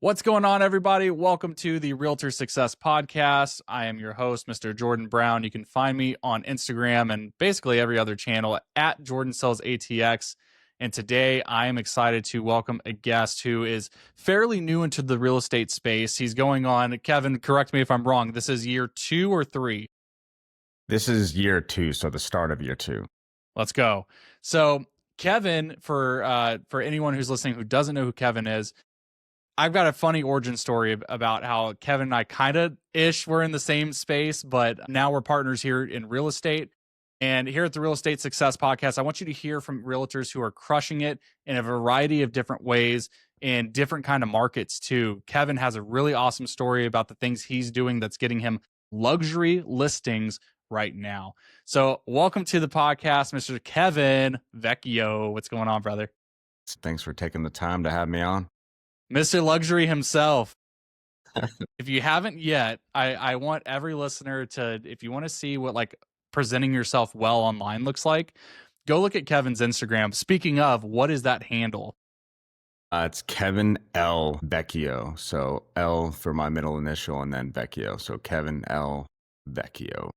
What's going on, everybody? Welcome to the Realtor Success Podcast. I am your host, Mr. Jordan Brown. You can find me on Instagram and basically every other channel at Jordan Sells ATX. And today I am excited to welcome a guest who is fairly new into the real estate space. He's going on, Kevin, correct me if I'm wrong, this is year 2 or 3? This is year 2, so the start of year 2. Let's go. So Kevin, for anyone who's listening who doesn't know who Kevin is, I've got a funny origin story about how Kevin and I kind of were in the same space, but now we're partners here in real estate. And here at the Real Estate Success Podcast, I want you to hear from realtors who are crushing it in a variety of different ways in different kind of markets too. Kevin has a really awesome story about the things he's doing that's getting him luxury listings right now. So welcome to the podcast, Mr. Kevin Vecchio. What's going on, brother? Thanks for taking the time to have me on. Mr. Luxury himself. If you haven't yet, I want every listener to, if you want to see what like presenting yourself well online looks like, go look at Kevin's Instagram. Speaking of, what is that handle? It's Kevin L. Vecchio. So L for my middle initial and then Vecchio. So Kevin L. Vecchio.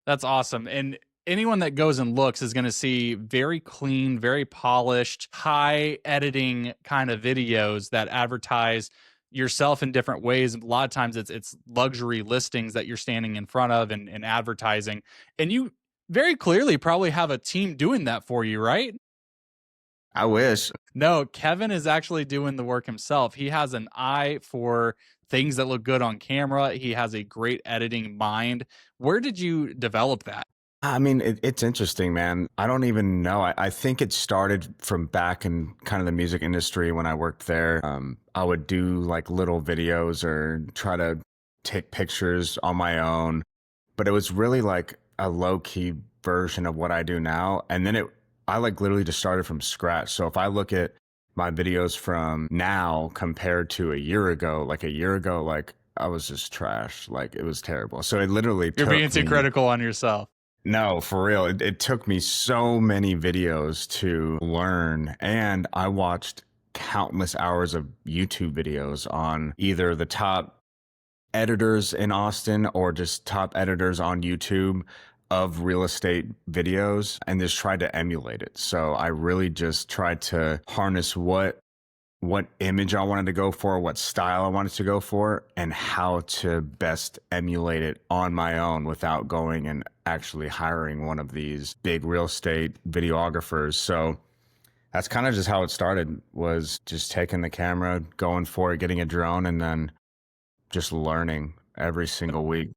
That's awesome. And anyone that goes and looks is going to see very clean, very polished, high editing kind of videos that advertise yourself in different ways. A lot of times it's luxury listings that you're standing in front of and advertising. And you very clearly probably have a team doing that for you, right? I wish. No, Kevin is actually doing the work himself. He has an eye for things that look good on camera. He has a great editing mind. Where did you develop that? I mean, it's interesting, man. I don't even know. I think it started from back in kind of the music industry when I worked there. I would do like little videos or try to take pictures on my own, but it was really like a low key version of what I do now. And then I like literally just started from scratch. So if I look at my videos from now compared to a year ago, like I was just trash. Like it was terrible. So it literally You're being too critical on yourself. No, for real. It took me so many videos to learn. And I watched countless hours of YouTube videos on either the top editors in Austin or just top editors on YouTube of real estate videos and just tried to emulate it. So I really just tried to harness what image I wanted to go for, what style I wanted to go for, and how to best emulate it on my own without going and actually hiring one of these big real estate videographers. So that's kind of just how it started, was just taking the camera, going for it, getting a drone, and then just learning every single week.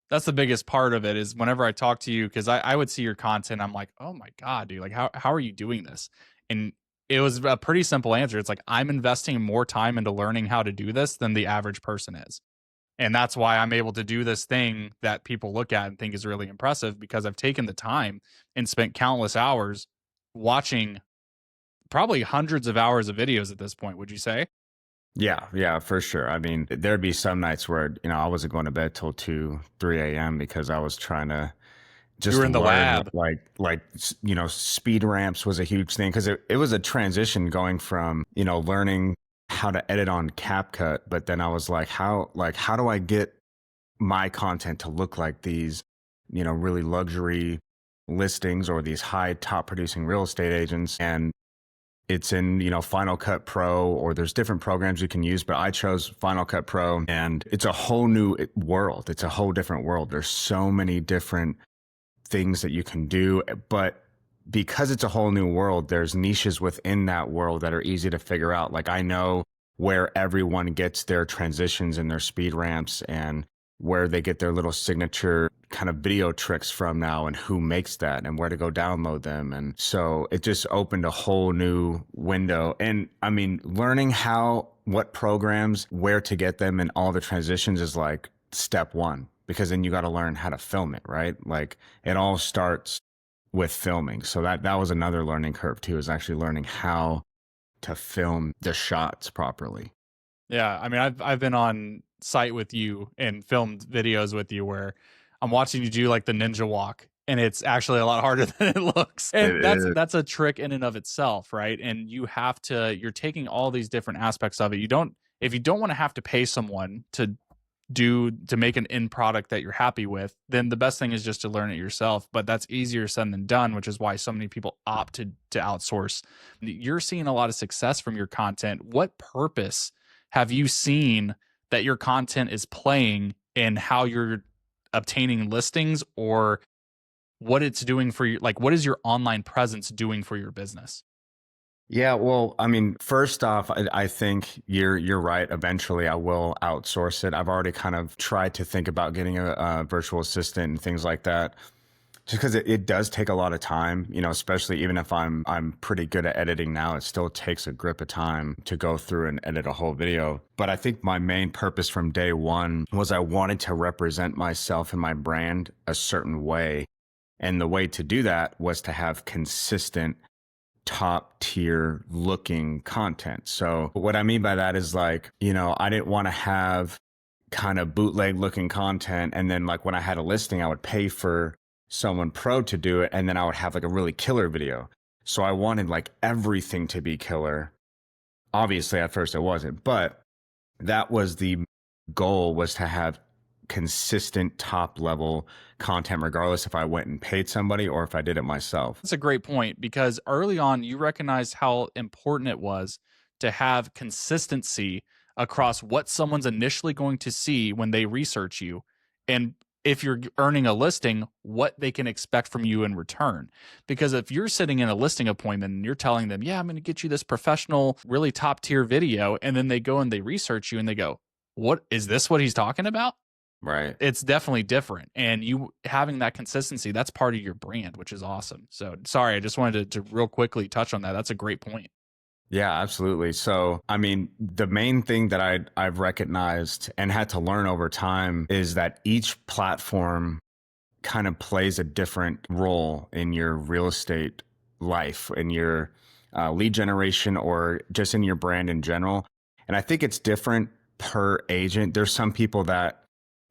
That's the biggest part of it is whenever I talk to you, because I would see your content, I'm like, oh my God, dude, like how are you doing this? And it was a pretty simple answer. It's like, I'm investing more time into learning how to do this than the average person is. And that's why I'm able to do this thing that people look at and think is really impressive, because I've taken the time and spent countless hours watching probably hundreds of hours of videos at this point, would you say? Yeah, for sure. I mean, there'd be some nights where, I wasn't going to bed till 2, 3 a.m. because I was trying to just You were in the lab. Like, speed ramps was a huge thing because it was a transition going from, learning how to edit on CapCut. But then I was like, how do I get my content to look like these, really luxury listings or these high top producing real estate agents? And it's in, Final Cut Pro, or there's different programs you can use, but I chose Final Cut Pro, and it's a whole new world. It's a whole different world. There's so many different things that you can do, but because it's a whole new world, there's niches within that world that are easy to figure out. Like I know where everyone gets their transitions and their speed ramps and where they get their little signature kind of video tricks from now and who makes that and where to go download them. And so it just opened a whole new window. And I mean, learning what programs, where to get them and all the transitions is like step one, because then you got to learn how to film it, right? Like it all starts with filming. So that was another learning curve too, is actually learning how to film the shots properly. Yeah, I mean, I've been on site with you and filmed videos with you where I'm watching you do like the ninja walk, and it's actually a lot harder than it looks. And that's a trick in and of itself, right? And you're taking all these different aspects of it. If you don't want to have to pay someone to make an end product that you're happy with, then the best thing is just to learn it yourself. But that's easier said than done, which is why so many people opt to outsource. You're seeing a lot of success from your content. What purpose have you seen that your content is playing in how you're obtaining listings, or what it's doing for you? Like, what is your online presence doing for your business? Yeah, well, I mean, first off, I think you're right. Eventually, I will outsource it. I've already kind of tried to think about getting a virtual assistant and things like that, just because it does take a lot of time. You know, especially even if I'm pretty good at editing now, it still takes a grip of time to go through and edit a whole video. But I think my main purpose from day one was I wanted to represent myself and my brand a certain way, and the way to do that was to have consistent top tier looking content. So what I mean by that is like, you know, I didn't want to have kind of bootleg looking content. And then like when I had a listing, I would pay for someone pro to do it. And then I would have like a really killer video. So I wanted like everything to be killer. Obviously at first it wasn't, but that was the goal, was to have consistent top level content, regardless if I went and paid somebody or if I did it myself. That's a great point, because early on you recognized how important it was to have consistency across what someone's initially going to see when they research you, and if you're earning a listing, what they can expect from you in return. Because if you're sitting in a listing appointment and you're telling them, yeah, I'm going to get you this professional, really top tier video, and then they go and they research you and they go, what is this, what he's talking about? Right. It's definitely different. And you having that consistency, that's part of your brand, which is awesome. So sorry, I just wanted to real quickly touch on that. That's a great point. Yeah, absolutely. So, I mean, the main thing that I've recognized and had to learn over time is that each platform kind of plays a different role in your real estate life, in your lead generation, or just in your brand in general. And I think it's different per agent. There's some people that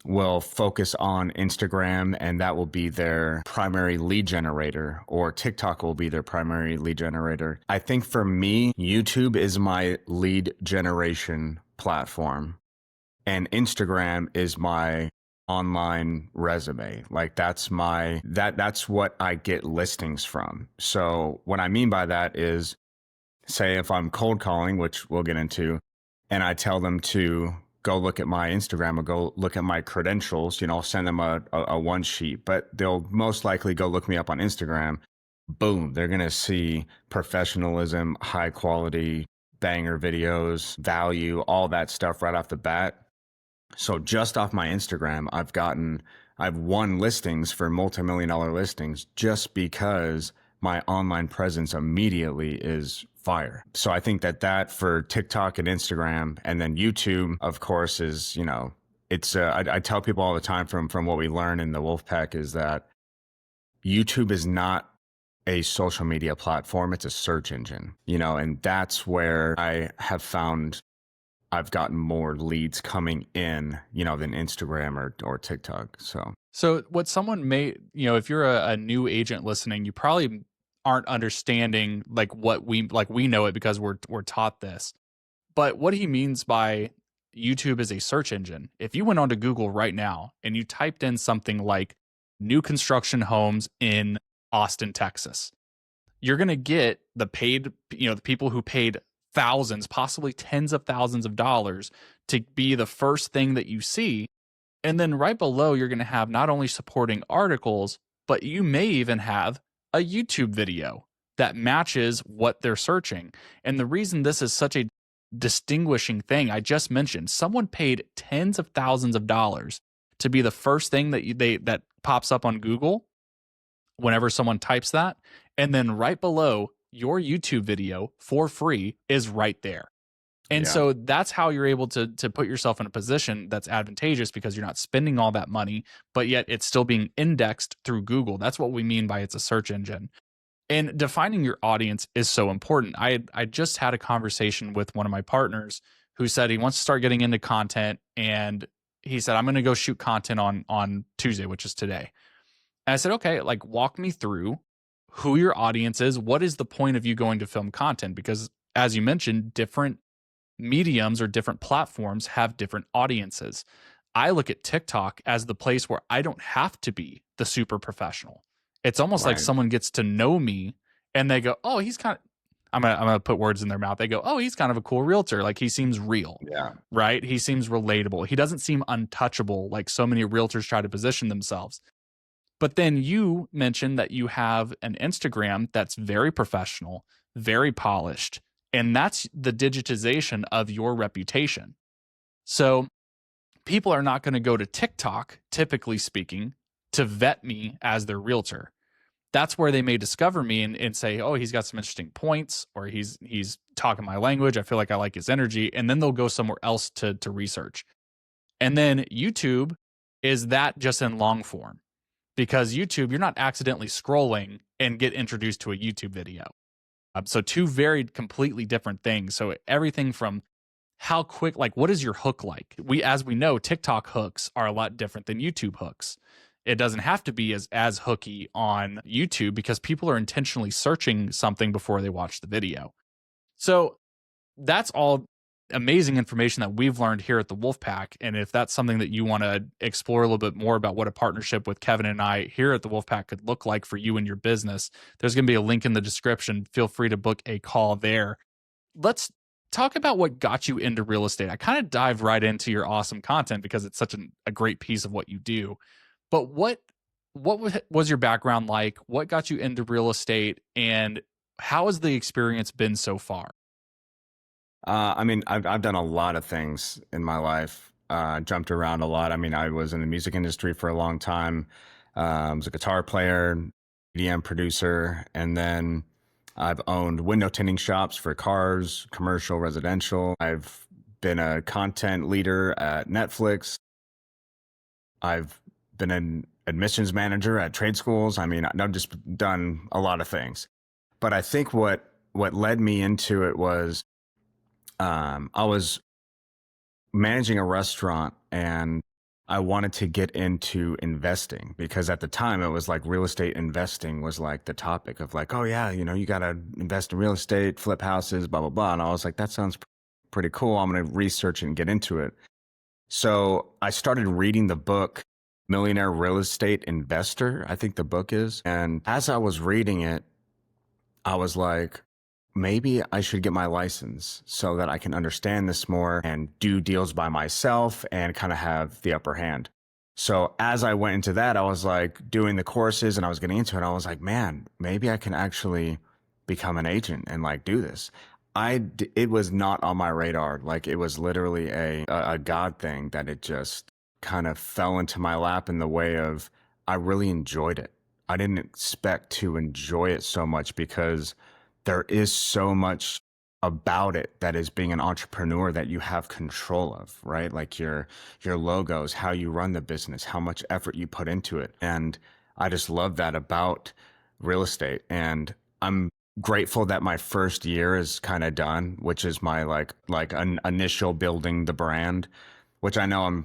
will focus on Instagram and that will be their primary lead generator, or TikTok will be their primary lead generator. I think for me, YouTube is my lead generation platform and Instagram is my online resume. Like that's that's what I get listings from. So what I mean by that is, say if I'm cold calling, which we'll get into, and I tell them to go look at my Instagram or go look at my credentials, you know, I'll send them a one sheet, but they'll most likely go look me up on Instagram. Boom, they're going to see professionalism, high quality, banger videos, value, all that stuff right off the bat. So just off my Instagram, I've won listings for multi-million-dollar listings just because my online presence immediately is fire. So I think that for TikTok and Instagram, and then YouTube, of course, is, you know, it's, I tell people all the time from what we learn in the Wolfpack is that YouTube is not a social media platform. It's a search engine, you know, and that's where I have found I've gotten more leads coming in, you know, than Instagram or TikTok. So what someone may, you know, if you're a new agent listening, you probably aren't understanding like what we know it because we're taught this. But what he means by YouTube is a search engine. If you went onto Google right now and you typed in something like new construction homes in Austin, Texas, you're going to get the paid, you know, the people who paid thousands, possibly tens of thousands of dollars to be the first thing that you see. And then right below, you're going to have not only supporting articles, but you may even have a YouTube video that matches what they're searching. And the reason this is such a distinguishing thing, I just mentioned, someone paid tens of thousands of dollars to be the first thing that pops up on Google whenever someone types that. And then right below, your YouTube video for free is right there. And so that's how you're able to put yourself in a position that's advantageous, because you're not spending all that money, but yet it's still being indexed through Google. That's what we mean by it's a search engine. And defining your audience is so important. I just had a conversation with one of my partners who said he wants to start getting into content, and he said, I'm going to go shoot content on Tuesday, which is today. And I said, okay, like walk me through who your audience is. What is the point of you going to film content? Because as you mentioned, different mediums or different platforms have different audiences. I look at TikTok as the place where I don't have to be the super professional. It's almost like Right. someone gets to know me and they go, "Oh, he's kind of," I'm gonna put words in their mouth. They go, "Oh, he's kind of a cool realtor. Like he seems real, Yeah. right? He seems relatable. He doesn't seem untouchable like so many realtors try to position themselves." But then you mentioned that you have an Instagram that's very professional, very polished, and that's the digitization of your reputation. So people are not going to go to TikTok, typically speaking, to vet me as their realtor. That's where they may discover me and say, "Oh, he's got some interesting points," or he's talking my language. I feel like I like his energy, and then they'll go somewhere else to research. And then YouTube is that just in long form, because YouTube, you're not accidentally scrolling and get introduced to a YouTube video. So two very completely different things. So everything from how quick, like what is your hook like? As we know, TikTok hooks are a lot different than YouTube hooks. It doesn't have to be as hooky on YouTube because people are intentionally searching something before they watch the video. So that's all amazing information that we've learned here at the Wolfpack. And if that's something that you want to explore a little bit more about what a partnership with Kevin and I here at the Wolfpack could look like for you and your business, there's going to be a link in the description. Feel free to book a call there. Let's talk about what got you into real estate. I kind of dive right into your awesome content because it's such a great piece of what you do. But what was your background like? What got you into real estate, and how has the experience been so far? I mean, I've done a lot of things in my life. Jumped around a lot. I mean, I was in the music industry for a long time. I was a guitar player, EDM producer, and then I've owned window tinting shops for cars, commercial, residential. I've been a content leader at Netflix. I've been an admissions manager at trade schools. I mean, I've just done a lot of things. But I think what led me into it was I was managing a restaurant and I wanted to get into investing because at the time it was like real estate investing was like the topic of like, oh yeah, you know, you got to invest in real estate, flip houses, blah, blah, blah. And I was like, that sounds pretty cool. I'm going to research and get into it. So I started reading the book, Millionaire Real Estate Investor, I think the book is. And as I was reading it, I was like, maybe I should get my license so that I can understand this more and do deals by myself and kind of have the upper hand. So as I went into that, I was like doing the courses and I was getting into it. I was like, man, maybe I can actually become an agent and like do this. It was not on my radar. Like it was literally a God thing that it just kind of fell into my lap in the way of I really enjoyed it. I didn't expect to enjoy it so much because there is so much about it that is being an entrepreneur that you have control of, right? Like your logos, how you run the business, how much effort you put into it. And I just love that about real estate. And I'm grateful that my first year is kind of done, which is my like an initial building the brand, which I know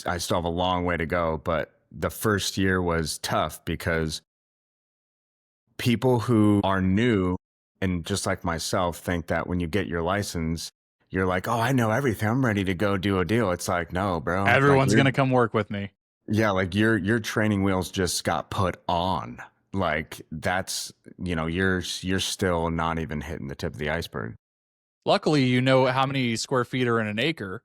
I still have a long way to go, but the first year was tough because people who are new and just like myself think that when you get your license, you're like, oh, I know everything. I'm ready to go do a deal. It's like, no, bro. Like Everyone's going to come work with me. yeah, like your training wheels just got put on. Like that's, you know, you're still not even hitting the tip of the iceberg. Luckily, you know how many square feet are in an acre,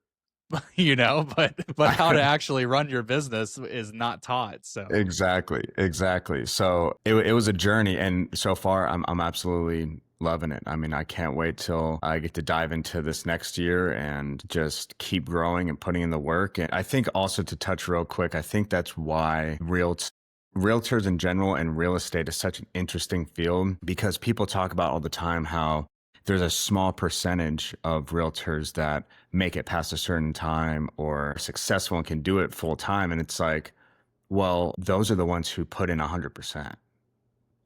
you know, but how to actually run your business is not taught. So Exactly, exactly. So it was a journey, and so far I'm absolutely loving it. I mean, I can't wait till I get to dive into this next year and just keep growing and putting in the work. And I think also to touch real quick, I think that's why realtors in general and real estate is such an interesting field because people talk about all the time how there's a small percentage of realtors that make it past a certain time or are successful and can do it full time. And it's like, well, those are the ones who put in 100%.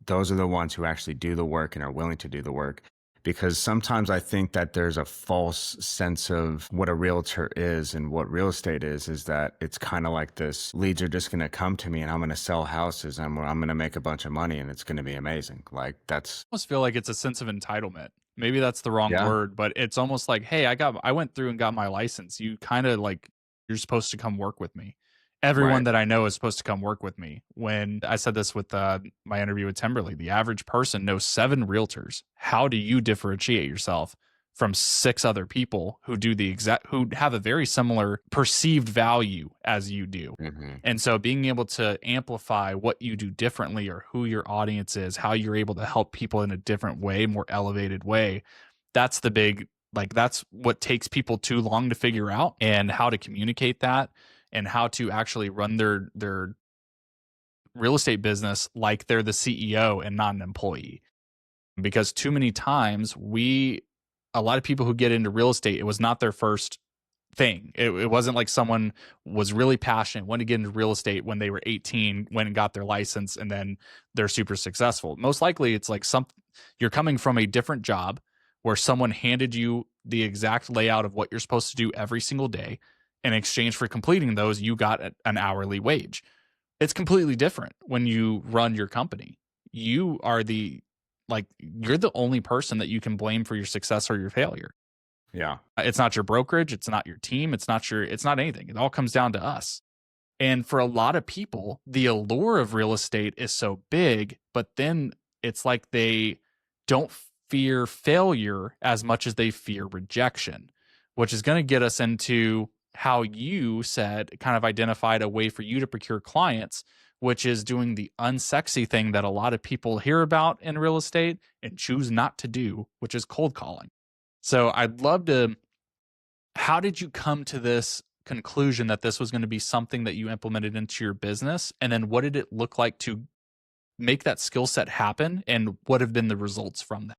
Those are the ones who actually do the work and are willing to do the work. Because sometimes I think that there's a false sense of what a realtor is and what real estate is that it's kind of like this leads are just going to come to me and I'm going to sell houses and I'm going to make a bunch of money and it's going to be amazing. Like that's I almost feel like it's a sense of entitlement. Maybe that's the wrong Yeah. word, but it's almost like, hey, I went through and got my license. You kind of like, you're supposed to come work with me. Everyone Right. that I know is supposed to come work with me. When I said this with my interview with Timberly, the average person knows 7 realtors. How do you differentiate yourself from 6 other people who do the exact, who have a very similar perceived value as you do? Hmm. And so being able to amplify what you do differently or who your audience is, how you're able to help people in a different way, more elevated way, that's the big, like, that's what takes people too long to figure out, and how to communicate that and how to actually run their real estate business like they're the CEO and not an employee. Because too many times a lot of people who get into real estate, it was not their first thing. It wasn't like someone was really passionate, wanted to get into real estate when they were 18, went and got their license, and then they're super successful. Most likely, it's like you're coming from a different job where someone handed you the exact layout of what you're supposed to do every single day. In exchange for completing those, you got an hourly wage. It's completely different when you run your company. You are you're the only person that you can blame for your success or your failure. Yeah. It's not your brokerage, it's not your team, it's not anything. It all comes down to us. And for a lot of people, the allure of real estate is so big, but then it's like they don't fear failure as much as they fear rejection, which is going to get us into how you said, kind of identified a way for you to procure clients, which is doing the unsexy thing that a lot of people hear about in real estate and choose not to do, which is cold calling. So I'd love to, how did you come to this conclusion that this was going to be something that you implemented into your business? And then what did it look like to make that skill set happen? And what have been the results from that?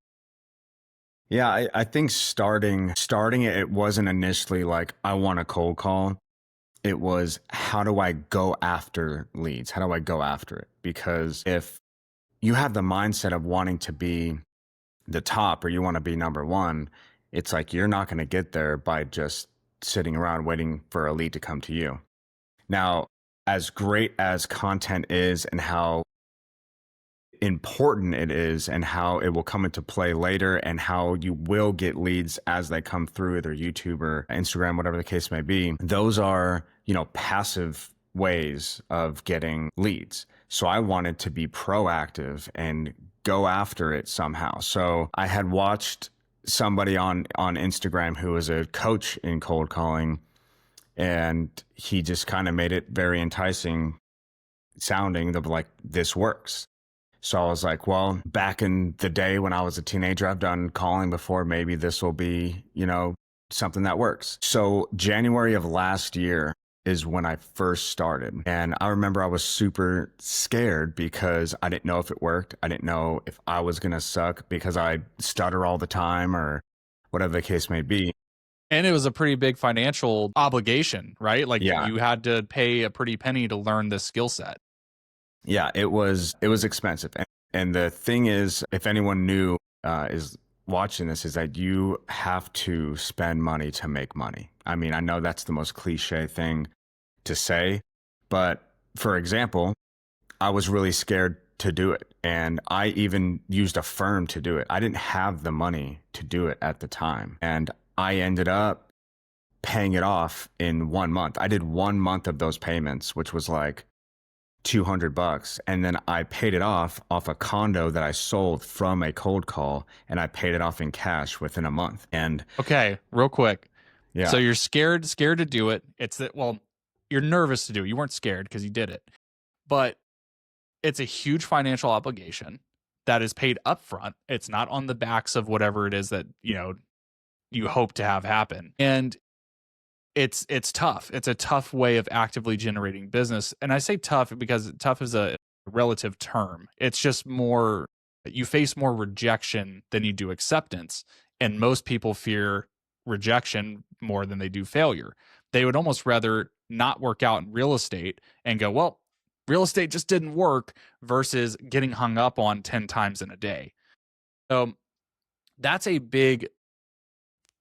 Yeah, I think starting it, it wasn't initially like I want a cold call. It was how do I go after leads? How do I go after it? Because if you have the mindset of wanting to be the top or you want to be number one, it's like you're not going to get there by just sitting around waiting for a lead to come to you. Now, as great as content is and how important it is and how it will come into play later and how you will get leads as they come through either YouTube or Instagram, whatever the case may be, those are, passive ways of getting leads. So I wanted to be proactive and go after it somehow. So I had watched somebody on Instagram who was a coach in cold calling, and he just kind of made it very enticing sounding of like this works. So I was like, well, back in the day when I was a teenager, I've done calling before. Maybe this will be, something that works. So January of last year is when I first started. And I remember I was super scared because I didn't know if it worked. I didn't know if I was going to suck because I stutter all the time or whatever the case may be. And it was a pretty big financial obligation, right? Like Yeah. you had to pay a pretty penny to learn this skill set. Yeah, it was expensive. And the thing is, if anyone new is watching this, is that you have to spend money to make money. I mean, I know that's the most cliche thing to say, but for example, I was really scared to do it. And I even used a firm to do it. I didn't have the money to do it at the time. And I ended up paying it off in 1 month. I did 1 month of those payments, which was like $200, and then I paid it off a condo that I sold from a cold call, and I paid it off in cash within a month. And Okay, real quick. yeah, So you're scared to do it. You're nervous to do it. You weren't scared because you did it. But it's a huge financial obligation that is paid upfront. It's not on the backs of whatever it is that, you hope to have happen. And it's tough. It's a tough way of actively generating business. And I say tough because tough is a relative term. It's just more, you face more rejection than you do acceptance. And most people fear rejection more than they do failure. They would almost rather not work out in real estate and go, well, real estate just didn't work, versus getting hung up on 10 times in a day. So that's a big,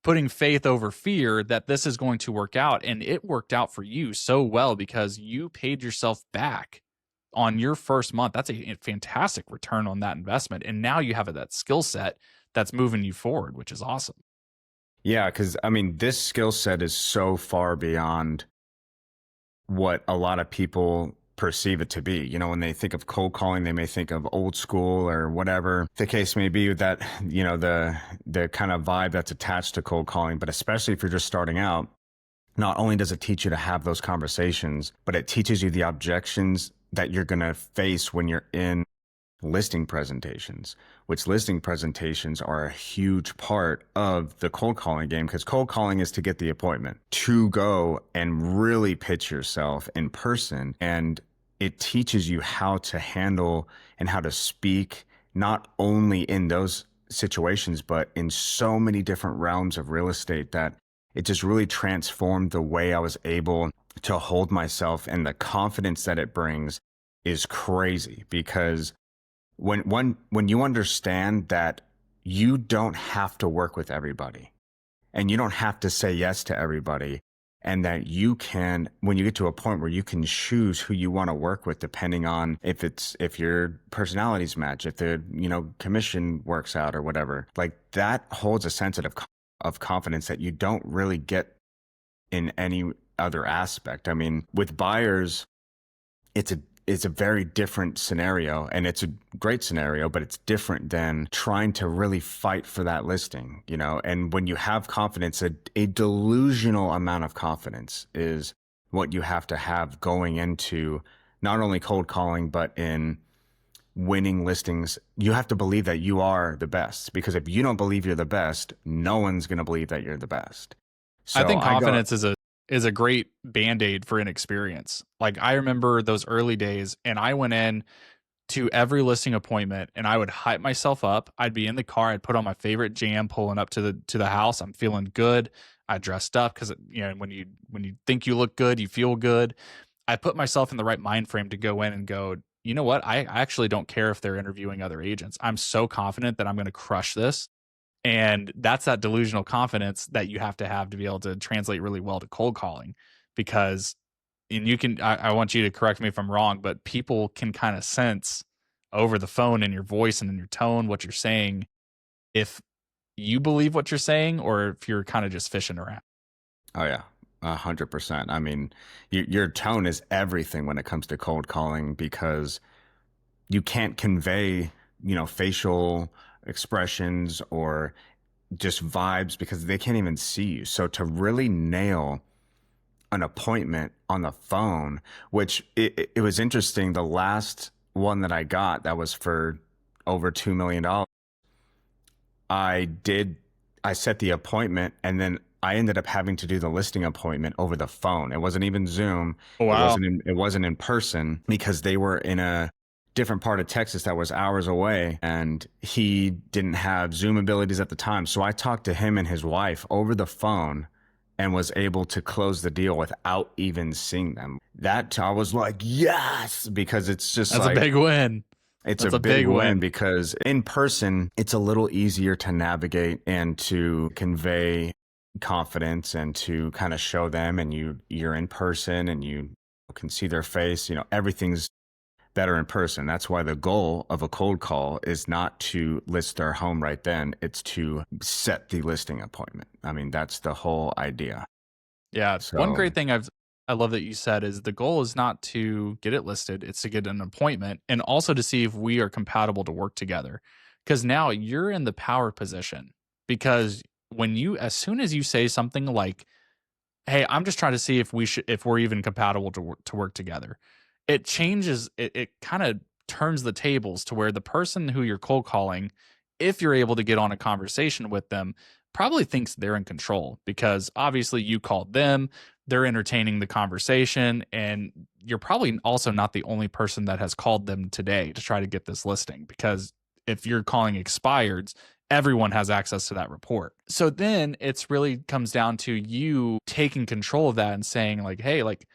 putting faith over fear that this is going to work out. And it worked out for you so well because you paid yourself back on your first month. That's a fantastic return on that investment. And now you have that skill set that's moving you forward, which is awesome. Yeah, because I mean, this skill set is so far beyond what a lot of people perceive it to be. You know, when they think of cold calling, they may think of old school or whatever the case may be with that, you know, the kind of vibe that's attached to cold calling. But especially if you're just starting out, not only does it teach you to have those conversations, but it teaches you the objections that you're going to face when you're in listing presentations, which listing presentations are a huge part of the cold calling game, because cold calling is to get the appointment, to go and really pitch yourself in person. And it teaches you how to handle and how to speak, not only in those situations, but in so many different realms of real estate, that it just really transformed the way I was able to hold myself. And the confidence that it brings is crazy, because when you understand that you don't have to work with everybody and you don't have to say yes to everybody, and that you can, when you get to a point where you can choose who you want to work with, depending on if your personalities match, if the, you know, commission works out or whatever, like that holds a sense of confidence that you don't really get in any other aspect. I mean, with buyers, it's a very different scenario, and it's a great scenario, but it's different than trying to really fight for that listing, you know? And when you have confidence, a delusional amount of confidence is what you have to have going into not only cold calling, but in winning listings. You have to believe that you are the best, because if you don't believe you're the best, no one's going to believe that you're the best. I So think I go, confidence is a great band-aid for inexperience. Like I remember those early days and I went in to every listing appointment and I would hype myself up. I'd be in the car, I'd put on my favorite jam pulling up to the house. I'm feeling good. I dressed up cuz you know when you think you look good, you feel good. I put myself in the right mind frame to go in and go, "You know what? I actually don't care if they're interviewing other agents. I'm so confident that I'm going to crush this." And that's that delusional confidence that you have to be able to translate really well to cold calling, because and you can I want you to correct me if I'm wrong, but people can kind of sense over the phone in your voice and in your tone what you're saying, if you believe what you're saying or if you're kind of just fishing around. oh yeah, 100%. I mean, your tone is everything when it comes to cold calling, because you can't convey, you know, facial expressions or just vibes, because they can't even see you. So to really nail an appointment on the phone, which it was interesting. The last one that I got that was for over $2 million. I did, I set the appointment, and then I ended up having to do the listing appointment over the phone. It wasn't even Zoom. Oh, wow. It wasn't in person, because they were in a different part of Texas that was hours away, and he didn't have Zoom abilities at the time. So I talked to him and his wife over the phone and was able to close the deal without even seeing them. That I was like, yes, because it's just That's a like, big win. it's a That's a big big win, win. because in person, it's a little easier to navigate and to convey confidence and to kind of show them, and you're in person and you can see their face. You know, everything's better in person. That's why the goal of a cold call is not to list their home right then. It's to set the listing appointment. I mean, that's the whole idea. Yeah, one So great thing I love that you said is the goal is not to get it listed, it's to get an appointment and also to see if we are compatible to work together. Cuz now you're in the power position, because when you as soon as you say something like, "Hey, I'm just trying to see if we're even compatible to work together." It changes it kind of turns the tables to where the person who you're cold calling, if you're able to get on a conversation with them, probably thinks they're in control, because obviously you called them, they're entertaining the conversation, and you're probably also not the only person that has called them today to try to get this listing, because if you're calling expireds, everyone has access to that report. So then it's really comes down to you taking control of that and saying like, "Hey, like,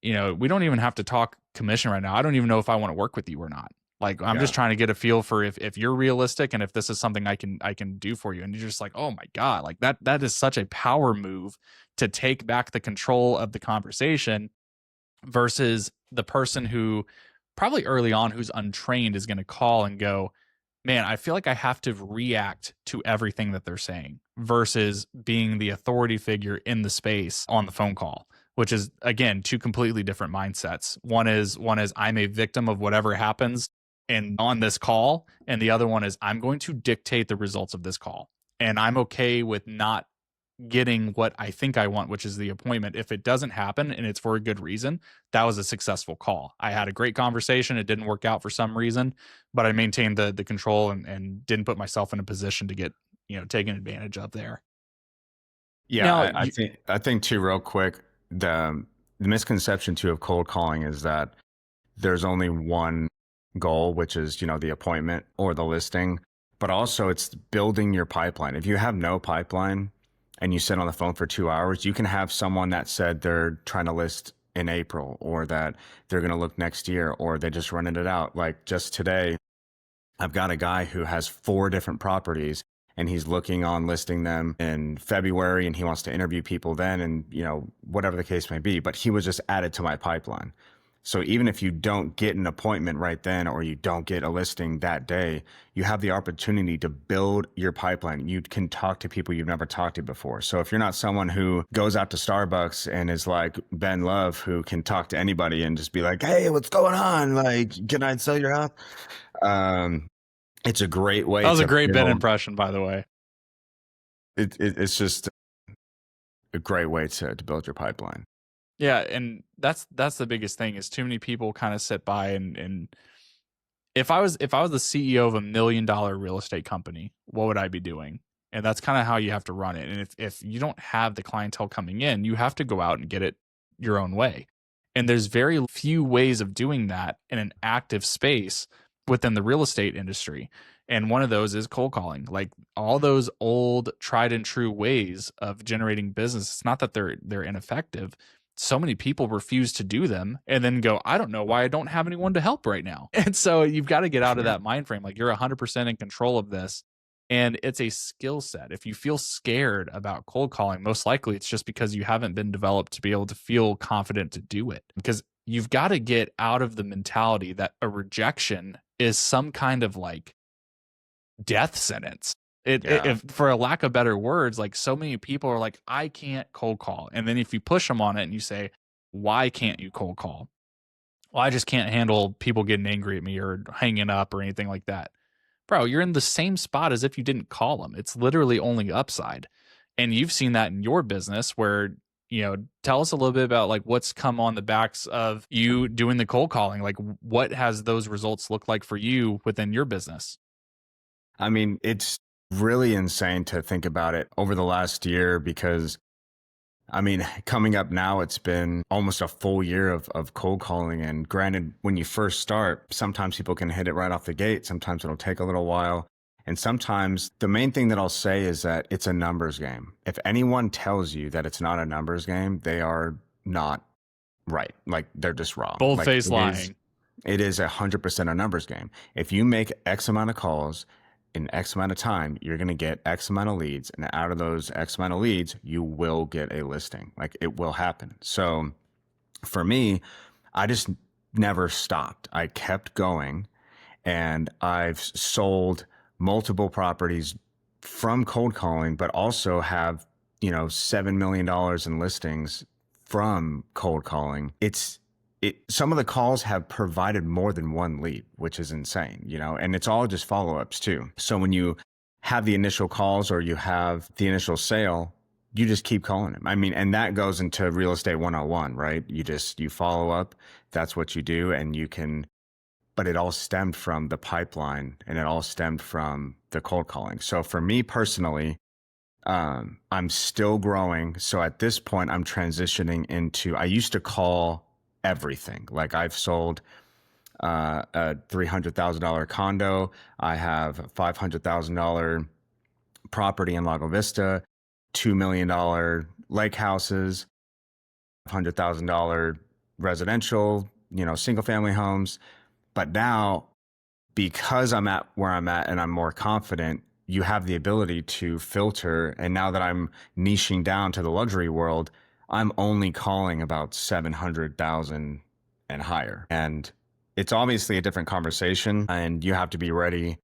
you know, we don't even have to talk commission right now. I don't even know if I want to work with you or not. Like, I'm yeah, just trying to get a feel for if you're realistic and if this is something I can do for you." And you're just like, "Oh my God, like that is such a power move to take back the control of the conversation versus the person who probably early on who's untrained is going to call and go, man, I feel like I have to react to everything that they're saying versus being the authority figure in the space on the phone call, which is again two completely different mindsets. One is I'm a victim of whatever happens and on this call, and the other one is I'm going to dictate the results of this call. And I'm okay with not getting what I think I want, which is the appointment. If it doesn't happen and it's for a good reason, that was a successful call. I had a great conversation. It didn't work out for some reason, but I maintained the control and didn't put myself in a position to get, taken advantage of there. Yeah, Now, I think too, real quick, the misconception too of cold calling is that there's only one goal, which is, the appointment or the listing, but also it's building your pipeline. If you have no pipeline and you sit on the phone for 2 hours, you can have someone that said they're trying to list in April, or that they're going to look next year, or they just rented it out. Like just today, I've got a guy who has 4 different properties and he's looking on listing them in February, and he wants to interview people then, and whatever the case may be, but he was just added to my pipeline. So even if you don't get an appointment right then, or you don't get a listing that day, you have the opportunity to build your pipeline. You can talk to people you've never talked to before. So if you're not someone who goes out to Starbucks and is like Ben Love, who can talk to anybody and just be like, hey, what's going on? Like, can I sell your house? It's a great way that was a to great Ben build. impression, by the way. It's just a great way to build your pipeline. Yeah, and that's the biggest thing is too many people kind of sit by and if I was the CEO of $1 million real estate company, what would I be doing? And that's kind of how you have to run it. And if you don't have the clientele coming in, you have to go out and get it your own way. And there's very few ways of doing that in an active space within the real estate industry. And one of those is cold calling. Like all those old tried and true ways of generating business, it's not that they're ineffective. So many people refuse to do them and then go, I don't know why I don't have anyone to help right now. And so you've got to get out of that mind frame. Like you're 100% in control of this. And it's a skill set. If you feel scared about cold calling, most likely it's just because you haven't been developed to be able to feel confident to do it. Because you've got to get out of the mentality that a rejection is some kind of like death sentence. If for a lack of better words, like so many people are like, I can't cold call. And then if you push them on it and you say, why can't you cold call? Well, I just can't handle people getting angry at me or hanging up or anything like that. Bro, you're in the same spot as if you didn't call them. It's literally only upside. And you've seen that in your business where, tell us a little bit about like what's come on the backs of you doing the cold calling. Like what has those results looked like for you within your business? I mean, it's really insane to think about it over the last year, because I mean, coming up now, it's been almost a full year of cold calling. And granted, when you first start, sometimes people can hit it right off the gate. Sometimes it'll take a little while. And sometimes the main thing that I'll say is that it's a numbers game. If anyone tells you that it's not a numbers game, they are not right. Like they're just wrong. Bold-faced lying. It is 100% a numbers game. If you make X amount of calls in X amount of time, you're going to get X amount of leads. And out of those X amount of leads, you will get a listing. Like it will happen. So for me, I just never stopped. I kept going, and I've sold multiple properties from cold calling, but also have, $7 million in listings from cold calling. Some of the calls have provided more than one lead, which is insane, and it's all just follow-ups too. So when you have the initial calls or you have the initial sale, you just keep calling them. I mean, and that goes into real estate 101, right? You follow up. That's what you do. But it all stemmed from the pipeline, and it all stemmed from the cold calling. So for me personally, I'm still growing. So at this point, I'm transitioning into, I used to call everything. Like I've sold a $300,000 condo. I have a $500,000 property in Lago Vista, $2 million lake houses, $100,000 residential, single family homes. But now, because I'm at where I'm at and I'm more confident, you have the ability to filter. And now that I'm niching down to the luxury world, I'm only calling about 700,000 and higher. And it's obviously a different conversation, and you have to be ready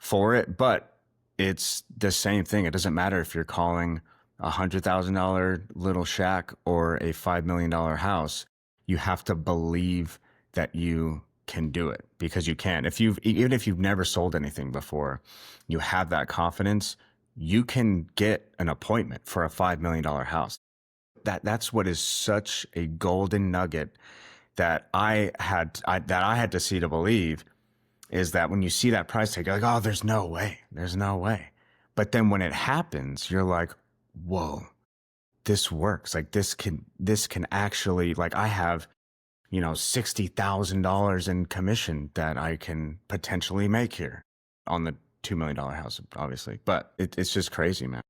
for it, but it's the same thing. It doesn't matter if you're calling $100,000 little shack or a $5 million house. You have to believe that you can do it, because you can. Even if you've never sold anything before, you have that confidence. You can get an appointment for a $5 million house. That's what is such a golden nugget that that I had to see to believe, is that when you see that price tag, you're like, oh, there's no way. But then when it happens, you're like, whoa, this works. Like this can actually, like, I have, $60,000 in commission that I can potentially make here on the $2 million house, obviously. But it's just crazy, man.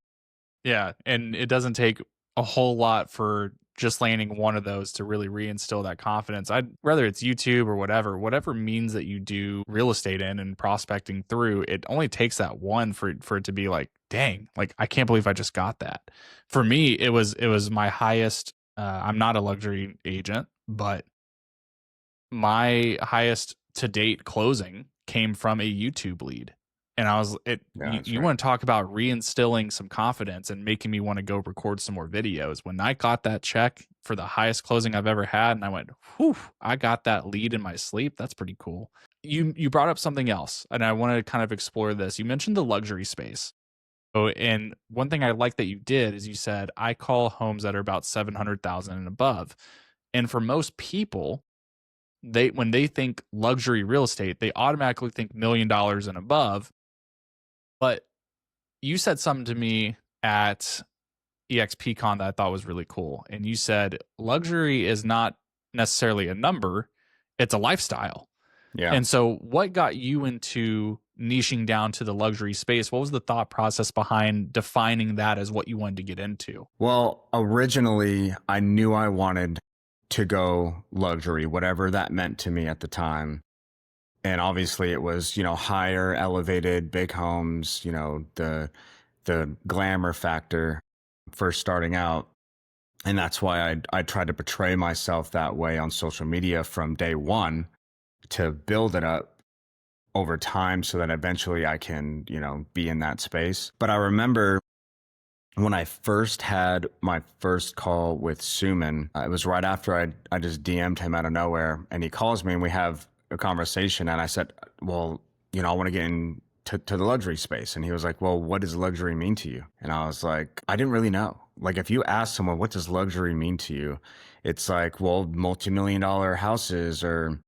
Yeah, and it doesn't take a whole lot for just landing one of those to really reinstill that confidence. I'd whether it's YouTube or whatever means that you do real estate in and prospecting through, it only takes that one for it to be like, dang, like I can't believe I just got that. For me, it was my highest. I'm not a luxury agent, but my highest to date closing came from a YouTube lead. And I was it Yeah, you, that's you right. want to talk about reinstilling some confidence and making me want to go record some more videos. When I got that check for the highest closing I've ever had, and I went, whew, I got that lead in my sleep. That's pretty cool. You brought up something else, and I wanted to kind of explore this. You mentioned the luxury space. Oh, and one thing I like that you did is you said, I call homes that are about 700,000 and above. And for most people, they when they think luxury real estate, they automatically think $1 million and above. But you said something to me at EXPCon that I thought was really cool. And you said luxury is not necessarily a number, it's a lifestyle. Yeah. And so what got you into niching down to the luxury space? What was the thought process behind defining that as what you wanted to get into? Well, originally I knew I wanted to go luxury, whatever that meant to me at the time. And obviously it was, higher, elevated, big homes, the glamour factor first starting out. And that's why I tried to portray myself that way on social media from day one, to build it up over time so that eventually I can, be in that space. But I remember when I first had my first call with Suman, it was right after I just DM'd him out of nowhere, and he calls me and we have a conversation. And I said, well, I want to get into to the luxury space. And he was like, well, what does luxury mean to you? And I was like, I didn't really know. Like, if you ask someone, what does luxury mean to you? It's like, well, multi-million-dollar houses, or,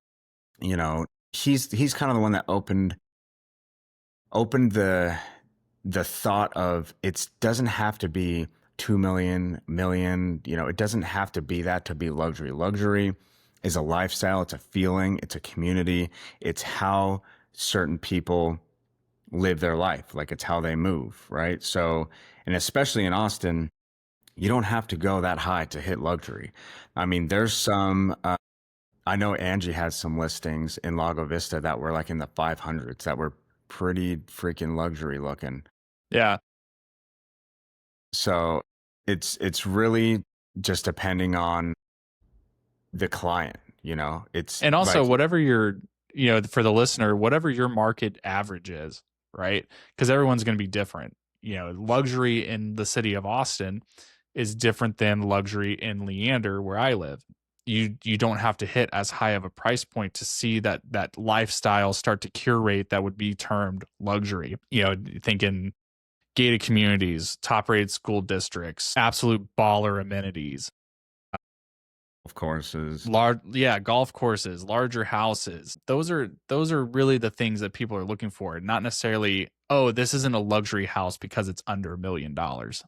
he's kind of the one that opened the thought of, it doesn't have to be 2 million, it doesn't have to be that to be luxury. Luxury is a lifestyle, it's a feeling, it's a community, it's how certain people live their life, like it's how they move, right? So, and especially in Austin, you don't have to go that high to hit luxury. I mean, there's some I know Angie has some listings in Lago Vista that were like in the 500s that were pretty freaking luxury looking. Yeah. So it's really just depending on the client, It's And also, like, whatever for the listener, whatever your market average is, right? Because everyone's going to be different. Luxury in the city of Austin is different than luxury in Leander, where I live. You don't have to hit as high of a price point to see that lifestyle start to curate that would be termed luxury. Thinking gated communities, top rated school districts, absolute baller amenities, of course, is golf courses, larger houses. Those are really the things that people are looking for, not necessarily, oh, this isn't a luxury house because it's under $1 million.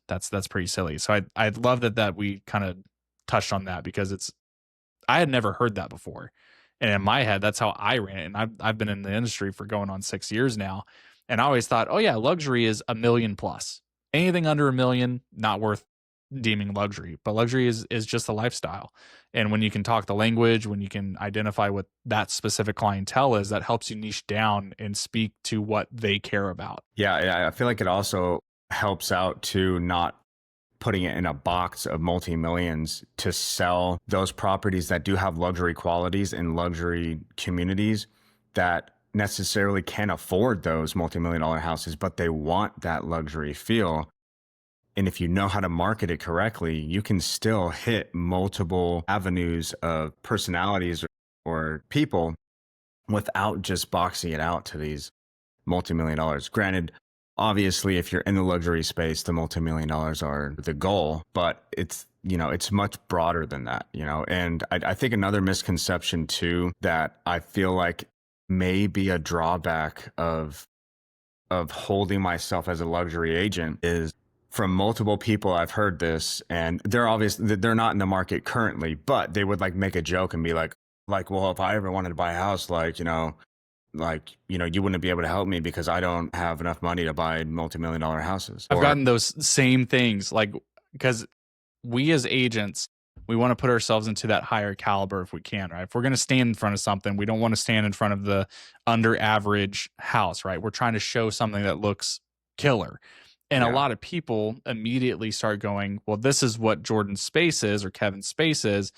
That's pretty silly. So I love that we kind of touched on that, because I had never heard that before. And in my head, that's how I ran it. And I've been in the industry for going on 6 years now. And I always thought, oh yeah, luxury is $1 million plus. Anything under $1 million, not worth deeming luxury. But luxury is just a lifestyle. And when you can talk the language, when you can identify what that specific clientele is, that helps you niche down and speak to what they care about. yeah, I feel like it also helps out to not putting it in a box of multi-millions to sell those properties that do have luxury qualities in luxury communities that necessarily can afford those multi-million dollar houses, but they want that luxury feel. And if you know how to market it correctly, you can still hit multiple avenues of personalities or people without just boxing it out to these multi-million dollars. Granted, obviously, if you're in the luxury space, the multi-million dollars are the goal, but it's, it's much broader than that, and I think another misconception too, that I feel like may be a drawback of holding myself as a luxury agent is from multiple people I've heard this, and they're not in the market currently, but they would like make a joke and be like, well, if I ever wanted to buy a house, you wouldn't be able to help me because I don't have enough money to buy multi-million dollar houses. I've gotten those same things, like, because we as agents, we want to put ourselves into that higher caliber if we can, right? If we're going to stand in front of something, we don't want to stand in front of the under average house, right? We're trying to show something that looks killer. And a Yeah. lot of people immediately start going, well, this is what Jordan's space is or Kevin's space is.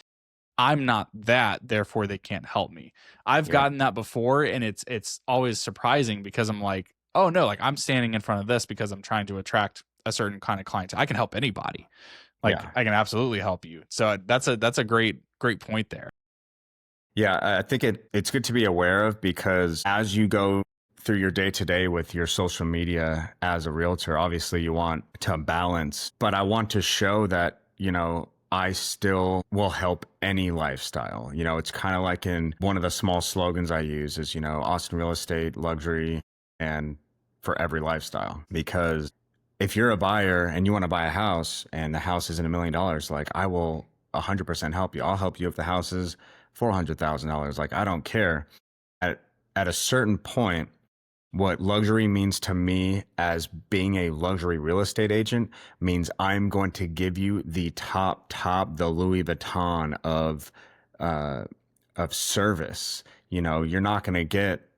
I'm not that, therefore they can't help me. I've Yeah. gotten that before, and it's always surprising because I'm like, oh no, like I'm standing in front of this because I'm trying to attract a certain kind of client. I can help anybody. Like Yeah. I can absolutely help you. So that's a great point there. Yeah, I think it's good to be aware of, because as you go through your day to day with your social media as a realtor, obviously you want to balance, but I want to show that, I still will help any lifestyle. It's kind of like in one of the small slogans I use is, Austin real estate, luxury, and for every lifestyle. Because if you're a buyer and you want to buy a house and the house isn't $1 million, like I will 100% help you. I'll help you if the house is $400,000. Like I don't care. At a certain point, what luxury means to me as being a luxury real estate agent means I'm going to give you the top, the Louis Vuitton uh, of service. You're not going to get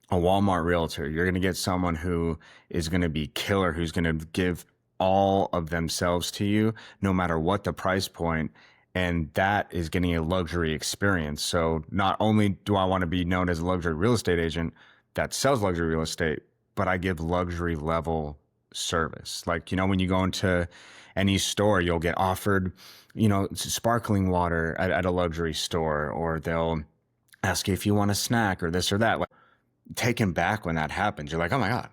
a Walmart realtor. You're going to get someone who is going to be killer, who's going to give all of themselves to you, no matter what the price point. And that is getting a luxury experience. So not only do I want to be known as a luxury real estate agent that sells luxury real estate, but I give luxury level service. Like, when you go into any store, you'll get offered, sparkling water at a luxury store, or they'll ask you if you want a snack or this or that. Like, taken back when that happens. You're like, oh my God,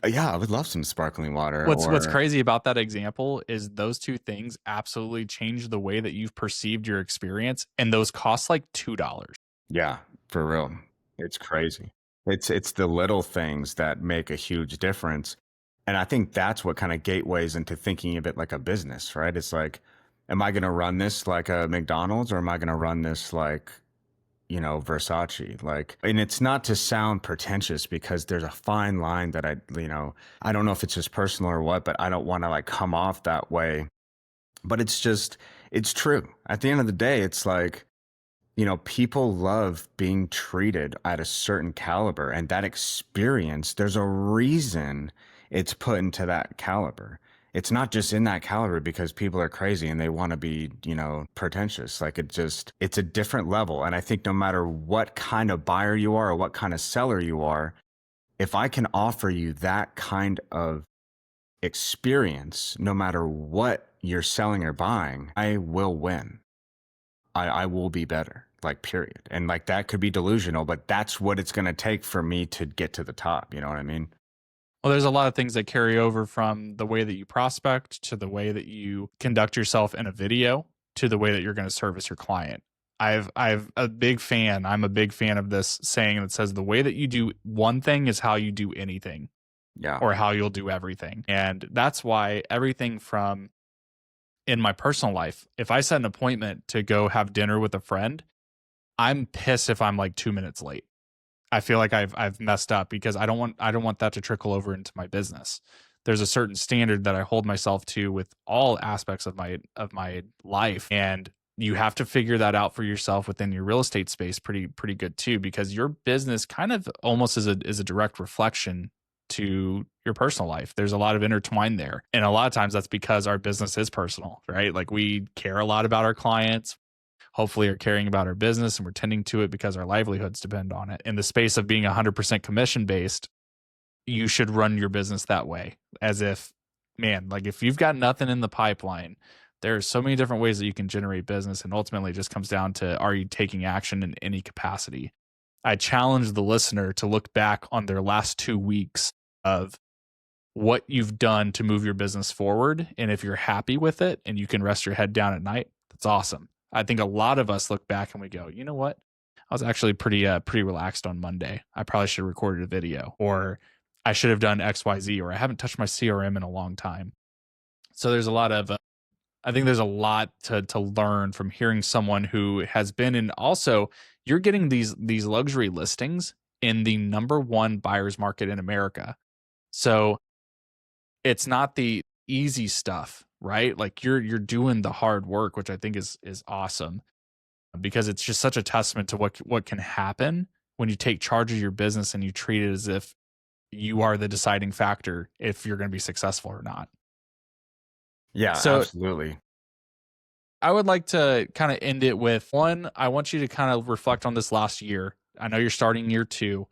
yeah, I would love some sparkling water. What's crazy about that example is those two things absolutely change the way that you've perceived your experience, and those cost like $2. Yeah, for real. It's crazy. It's the little things that make a huge difference. And I think that's what kind of gateways into thinking of it like a business, right? It's like, am I going to run this like a McDonald's, or am I going to run this like, Versace? Like, and it's not to sound pretentious, because there's a fine line that I don't know if it's just personal or what, but I don't want to like come off that way. But it's true. At the end of the day, it's like, people love being treated at a certain caliber, and that experience, there's a reason it's put into that caliber. It's not just in that caliber because people are crazy and they want to be, pretentious. Like it's a different level. And I think no matter what kind of buyer you are or what kind of seller you are, if I can offer you that kind of experience, no matter what you're selling or buying, I will win. I will be better, like, period. And like that could be delusional, but that's what it's going to take for me to get to the top. You know what I mean? Well, there's a lot of things that carry over from the way that you prospect to the way that you conduct yourself in a video to the way that you're going to service your client. I'm a big fan of this saying that says the way that you do one thing is how you do anything. Yeah. Or how you'll do everything. And that's why everything from in my personal life, if I set an appointment to go have dinner with a friend, I'm pissed if I'm like 2 minutes late. I feel like I've messed up because I don't want that to trickle over into my business. There's a certain standard that I hold myself to with all aspects of my life, and you have to figure that out for yourself within your real estate space pretty good too, because your business kind of almost is a direct reflection to your personal life. There's a lot of intertwined there. And a lot of times that's because our business is personal, right? Like we care a lot about our clients. hopefully are caring about our business and we're tending to it because our livelihoods depend on it. In the space of being 100% commission based, you should run your business that way, as if, man, like if you've got nothing in the pipeline, there's so many different ways that you can generate business. And ultimately it just comes down to, are you taking action in any capacity? I challenge the listener to look back on their last 2 weeks of what you've done to move your business forward. And if you're happy with it and you can rest your head down at night, that's awesome. I think a lot of us look back and we go, you know what? I was actually pretty relaxed on Monday. I probably should have recorded a video, or I should have done XYZ, or I haven't touched my CRM in a long time. So there's a lot of I think there's a lot to learn from hearing someone who has been in. Also, you're getting these luxury listings in the number one buyer's market in America. So it's not the easy stuff, right? Like you're doing the hard work, which I think is awesome, because it's just such a testament to what can happen when you take charge of your business and you treat it as if you are the deciding factor if you're going to be successful or not. Yeah, So absolutely. I would like to kind of end it with one. I want you to kind of reflect on this last year. I know you're starting year 2.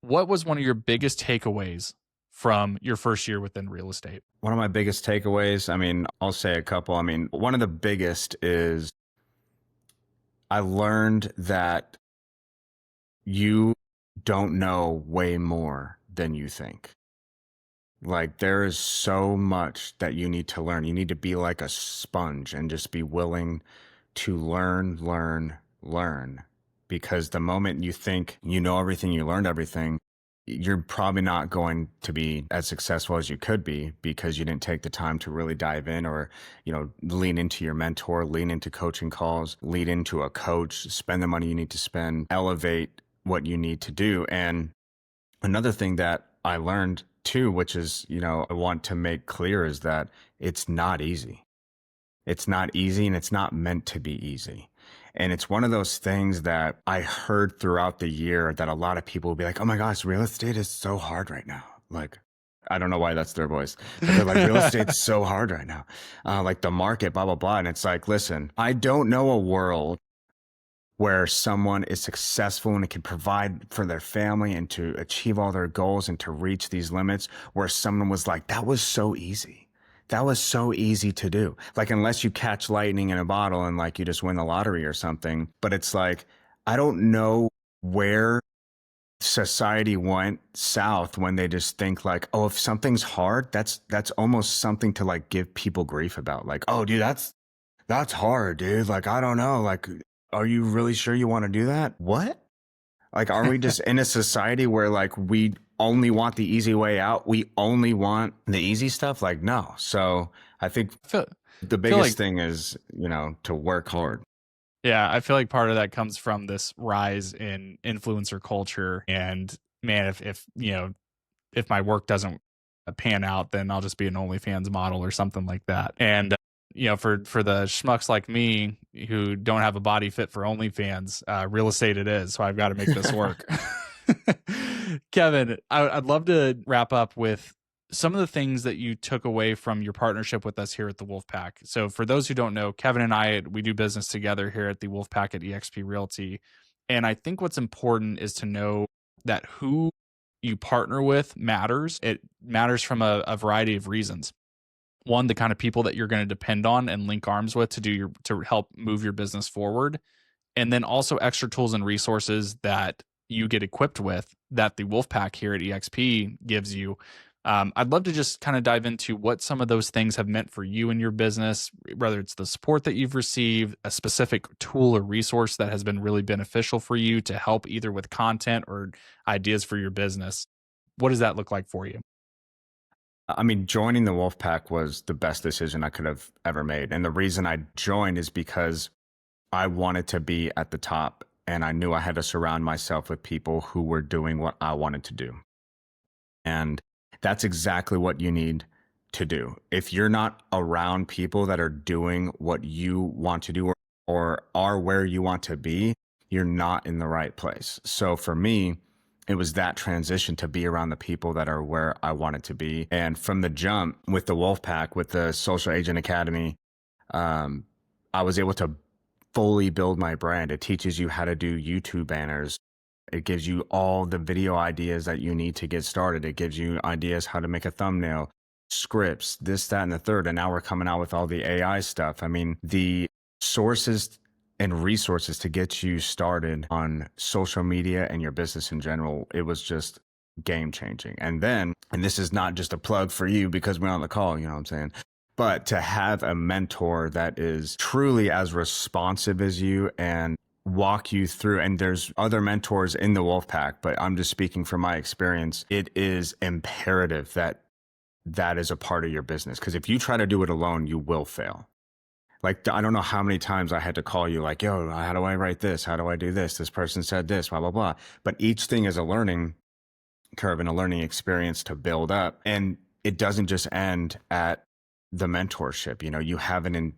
What was one of your biggest takeaways from your first year within real estate? One of my biggest takeaways, I mean, I'll say a couple. I mean, one of the biggest is I learned that you don't know way more than you think. Like, there is so much that you need to learn. You need to be like a sponge and just be willing to learn. Because the moment you think you know everything, you learned everything, you're probably not going to be as successful as you could be because you didn't take the time to really dive in, or, lean into your mentor, lean into coaching calls, lean into a coach, spend the money you need to spend, elevate what you need to do. And another thing that I learned too, which is, I want to make clear, is that it's not easy. It's not easy, and it's not meant to be easy. And it's one of those things that I heard throughout the year that a lot of people will be like, oh my gosh, real estate is so hard right now. Like, I don't know why that's their voice, but they're like, real estate's so hard right now. Like the market, blah, blah, blah. And it's like, listen, I don't know a world where someone is successful and can provide for their family and to achieve all their goals and to reach these limits, where someone was like, that was so easy. That was so easy to do. Like, unless you catch lightning in a bottle and like you just win the lottery or something. But it's like, I don't know where society went south when they just think like, oh, if something's hard, that's almost something to like give people grief about. Like, oh, dude, that's hard, dude. Like, I don't know. Like, are you really sure you want to do that? What? Like, are we just in a society where like we only want the easy way out? We only want the easy stuff? Like, no. So I think the biggest thing is, to work hard. Yeah, I feel like part of that comes from this rise in influencer culture. And man, if my work doesn't pan out, then I'll just be an OnlyFans model or something like that. And for the schmucks like me who don't have a body fit for OnlyFans, real estate it is. So I've got to make this work. Kevin, I'd love to wrap up with some of the things that you took away from your partnership with us here at the Wolfpack. So for those who don't know, Kevin and I, we do business together here at the Wolfpack at eXp Realty. And I think what's important is to know that who you partner with matters. It matters from a variety of reasons. One, the kind of people that you're going to depend on and link arms with to help move your business forward. And then also extra tools and resources that you get equipped with that the Wolfpack here at eXp gives you. I'd love to just kind of dive into what some of those things have meant for you and your business, whether it's the support that you've received, a specific tool or resource that has been really beneficial for you to help either with content or ideas for your business. What does that look like for you? I mean, joining the Wolfpack was the best decision I could have ever made. And the reason I joined is because I wanted to be at the top, and I knew I had to surround myself with people who were doing what I wanted to do. And that's exactly what you need to do. If you're not around people that are doing what you want to do, or are where you want to be, you're not in the right place. So for me, it was that transition to be around the people that are where I wanted to be. And from the jump with the Wolfpack, with the Social Agent Academy, I was able to fully build my brand. It teaches you how to do YouTube banners. It gives you all the video ideas that you need to get started. It gives you ideas how to make a thumbnail, scripts, this, that, and the third. And now we're coming out with all the AI stuff. I mean, the sources and resources to get you started on social media and your business in general, it was just game changing. And then, and this is not just a plug for you because we're on the call, you know what I'm saying? But to have a mentor that is truly as responsive as you and walk you through, and there's other mentors in the Wolfpack, but I'm just speaking from my experience, it is imperative that that is a part of your business. Because if you try to do it alone, you will fail. Like, I don't know how many times I had to call you like, yo, how do I write this? How do I do this? This person said this, blah, blah, blah. But each thing is a learning curve and a learning experience to build up. And it doesn't just end at the mentorship. You know,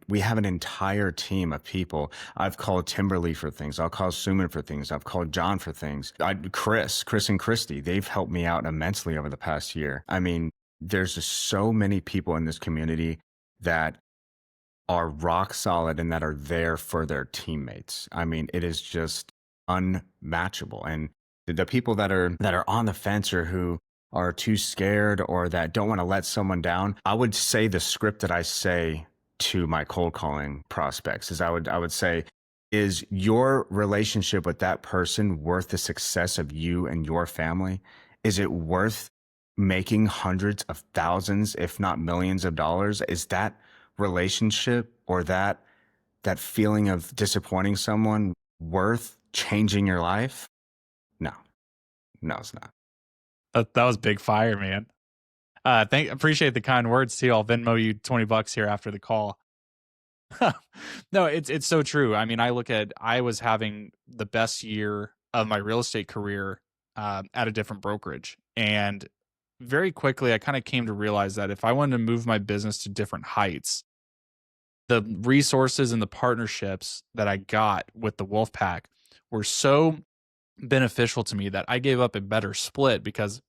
we have an entire team of people. I've called Timberly for things. I'll call Suman for things. I've called John for things. Chris and Christy, they've helped me out immensely over the past year. I mean, there's just so many people in this community that are rock solid and that are there for their teammates. I mean, it is just unmatchable. And the people that are on the fence or who are too scared or that don't want to let someone down, I would say the script that I say to my cold calling prospects is I would say, is your relationship with that person worth the success of you and your family? Is it worth making hundreds of thousands, if not millions of dollars? Is that relationship or that feeling of disappointing someone worth changing your life? No, it's not. That was big fire, man. Appreciate the kind words too. I'll Venmo you $20 here after the call. No, it's so true. I mean, I was having the best year of my real estate career at a different brokerage, and very quickly I kind of came to realize that if I wanted to move my business to different heights, the resources and the partnerships that I got with the Wolfpack were so beneficial to me that I gave up a better split because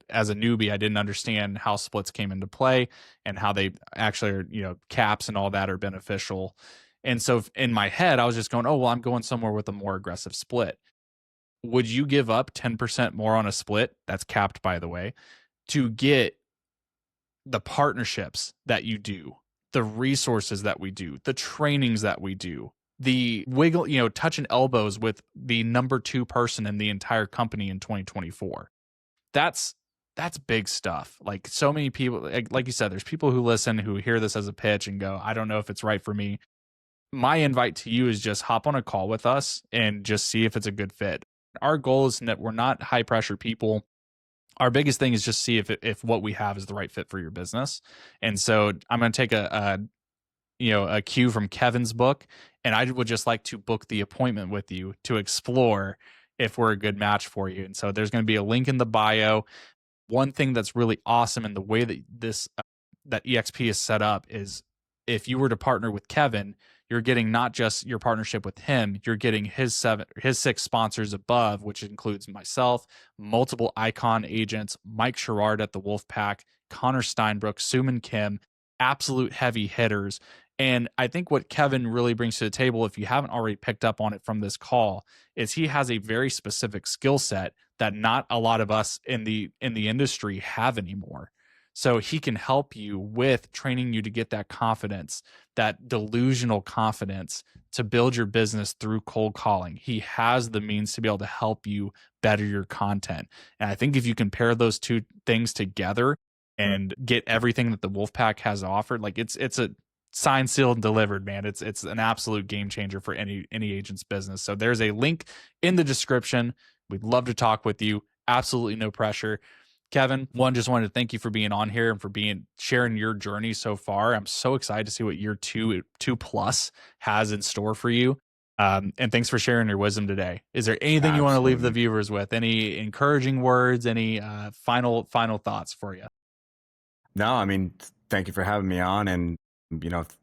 as a newbie, I didn't understand how splits came into play and how they actually are, caps and all that are beneficial. And so in my head, I was just going, oh, well, I'm going somewhere with a more aggressive split. Would you give up 10% more on a split? That's capped, by the way, to get the partnerships that you do, the resources that we do, the trainings that we do, the touching elbows with the number 2 person in the entire company in 2024. That's big stuff. Like, so many people, like you said, there's people who listen who hear this as a pitch and go, I don't know if it's right for me. My invite to you is just hop on a call with us and just see if it's a good fit. Our goal is that we're not high pressure people. Our biggest thing is just see if what we have is the right fit for your business. And so I'm going to take a cue from Kevin's book, and I would just like to book the appointment with you to explore if we're a good match for you. And so there's going to be a link in the bio. One thing that's really awesome in the way that that EXP is set up is if you were to partner with Kevin, you're getting not just your partnership with him, you're getting his 6 sponsors above, which includes myself, multiple icon agents, Mike Sherrard at the Wolfpack, Connor Steinbrook, Suman Kim, absolute heavy hitters. And I think what Kevin really brings to the table, if you haven't already picked up on it from this call, is he has a very specific skill set that not a lot of us in the industry have anymore. So he can help you with training you to get that confidence, that delusional confidence to build your business through cold calling. He has the means to be able to help you better your content. And I think if you can pair those two things together and get everything that the Wolfpack has offered, like it's a signed, sealed, and delivered, man. It's an absolute game changer for any agent's business. So there's a link in the description. We'd love to talk with you. Absolutely no pressure. Kevin, just wanted to thank you for being on here and for sharing your journey so far. I'm so excited to see what year 2 plus has in store for you. And thanks for sharing your wisdom today. Is there anything you want to leave the viewers with? Any encouraging words? Any final thoughts for you? No, I mean, thank you for having me on. And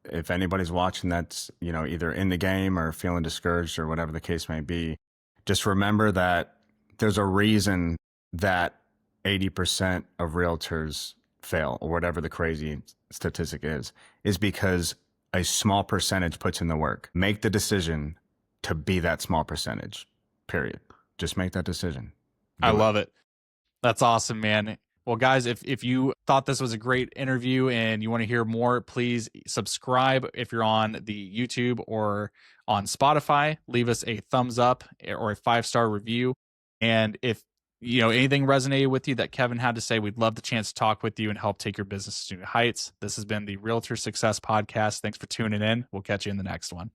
if anybody's watching that's either in the game or feeling discouraged or whatever the case may be, just remember that there's a reason that 80% of realtors fail, or whatever the crazy statistic is because a small percentage puts in the work. Make the decision to be that small percentage, period. Just make that decision. I Do it. love it. That's awesome, man. Well, guys, if you thought this was a great interview and you want to hear more, please subscribe if you're on the YouTube or on Spotify. Leave us a thumbs up or a 5-star review. And if anything resonated with you that Kevin had to say, we'd love the chance to talk with you and help take your business to new heights. This has been the Realtor Success Podcast. Thanks for tuning in. We'll catch you in the next one.